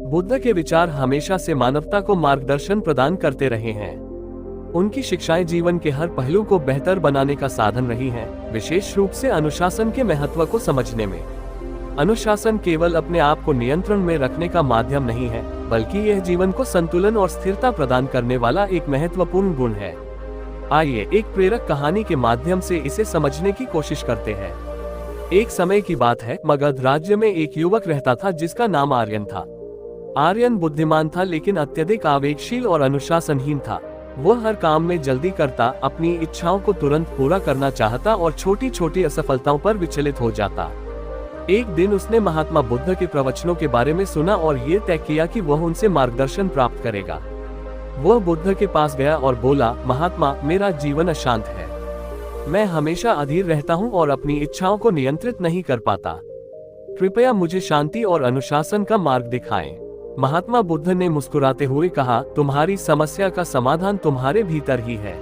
बुद्ध के विचार हमेशा से मानवता को मार्गदर्शन प्रदान करते रहे हैं। उनकी शिक्षाएं जीवन के हर पहलू को बेहतर बनाने का साधन रही हैं, विशेष रूप से अनुशासन के महत्व को समझने में। अनुशासन केवल अपने आप को नियंत्रण में रखने का माध्यम नहीं है, बल्कि यह जीवन को संतुलन और स्थिरता प्रदान करने वाला एक महत्वपूर्ण गुण है। आइए एक प्रेरक कहानी के माध्यम से इसे समझने की कोशिश करते हैं। एक समय की बात है, मगध राज्य में एक युवक रहता था जिसका नाम आर्यन था। आर्यन बुद्धिमान था, लेकिन अत्यधिक आवेगशील और अनुशासनहीन था। वह हर काम में जल्दी करता, अपनी इच्छाओं को तुरंत पूरा करना चाहता और छोटी छोटी असफलताओं पर विचलित हो जाता। एक दिन उसने महात्मा बुद्ध के प्रवचनों के बारे में सुना और ये तय किया कि वह उनसे मार्गदर्शन प्राप्त करेगा। वह बुद्ध के पास गया और बोला, महात्मा, मेरा जीवन अशांत है। मैं हमेशा अधीर रहता हूँ और अपनी इच्छाओं को नियंत्रित नहीं कर पाता। कृपया मुझे शांति और अनुशासन का मार्ग दिखाएं। महात्मा बुद्ध ने मुस्कुराते हुए कहा, तुम्हारी समस्या का समाधान तुम्हारे भीतर ही है,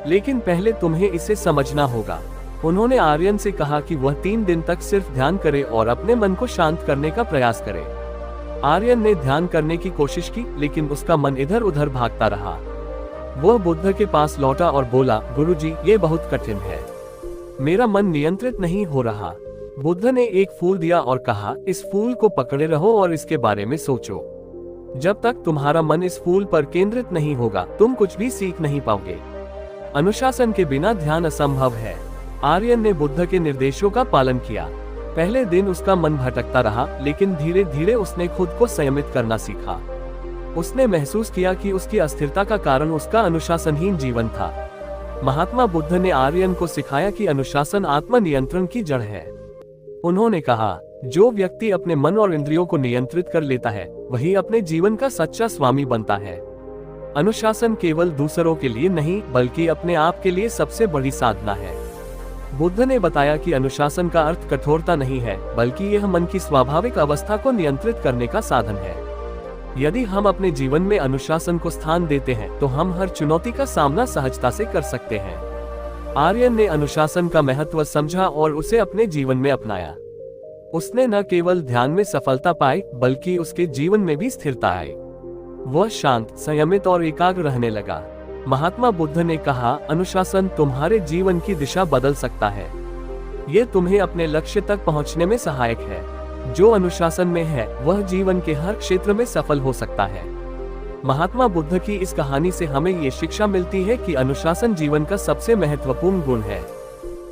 लेकिन पहले तुम्हें इसे समझना होगा। उन्होंने आर्यन से कहा कि वह 3 दिन तक सिर्फ ध्यान करे और अपने मन को शांत करने का प्रयास करे। आर्यन ने ध्यान करने की कोशिश की, लेकिन उसका मन इधर उधर भागता रहा। वह बुद्ध के पास लौटा और बोला, गुरुजी, ये बहुत कठिन है, मेरा मन नियंत्रित नहीं हो रहा। बुद्ध ने एक फूल दिया और कहा, इस फूल को पकड़े रहो और इसके बारे में सोचो। जब तक तुम्हारा मन इस फूल पर केंद्रित नहीं होगा, तुम कुछ भी सीख नहीं पाओगे। अनुशासन के बिना ध्यान असंभव है। आर्यन ने बुद्ध के निर्देशों का पालन किया। पहले दिन उसका मन भटकता रहा, लेकिन धीरे धीरे उसने खुद को संयमित करना सीखा। उसने महसूस किया कि उसकी अस्थिरता का कारण उसका अनुशासनहीन जीवन था। महात्मा बुद्ध ने आर्यन को सिखाया कि अनुशासन आत्मनियंत्रण की जड़ है। उन्होंने कहा, जो व्यक्ति अपने मन और इंद्रियों को नियंत्रित कर लेता है, वही अपने जीवन का सच्चा स्वामी बनता है। अनुशासन केवल दूसरों के लिए नहीं, बल्कि अपने आप के लिए सबसे बड़ी साधना है। बुद्ध ने बताया कि अनुशासन का अर्थ कठोरता नहीं है, बल्कि यह मन की स्वाभाविक अवस्था को नियंत्रित करने का साधन है। यदि हम अपने जीवन में अनुशासन को स्थान देते हैं, तो हम हर चुनौती का सामना सहजता से कर सकते हैं। आर्यन ने अनुशासन का महत्व समझा और उसे अपने जीवन में अपनाया। उसने न केवल ध्यान में सफलता पाई, बल्कि उसके जीवन में भी स्थिरता आई। वह शांत, संयमित और एकाग्र रहने लगा। महात्मा बुद्ध ने कहा, अनुशासन तुम्हारे जीवन की दिशा बदल सकता है। ये तुम्हें अपने लक्ष्य तक पहुंचने में सहायक है। जो अनुशासन में है, वह जीवन के हर क्षेत्र में सफल हो सकता है। महात्मा बुद्ध की इस कहानी से हमें ये शिक्षा मिलती है कि अनुशासन जीवन का सबसे महत्वपूर्ण गुण है।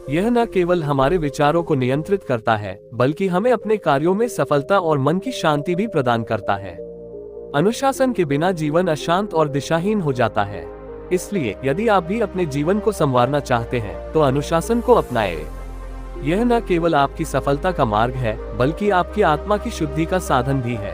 यह न केवल हमारे विचारों को नियंत्रित करता है, बल्कि हमें अपने कार्यों में सफलता और मन की शांति भी प्रदान करता है। अनुशासन के बिना जीवन अशांत और दिशाहीन हो जाता है। इसलिए यदि आप भी अपने जीवन को संवारना चाहते हैं, तो अनुशासन को अपनाएं। यह न केवल आपकी सफलता का मार्ग है, बल्कि आपकी आत्मा की शुद्धि का साधन भी है।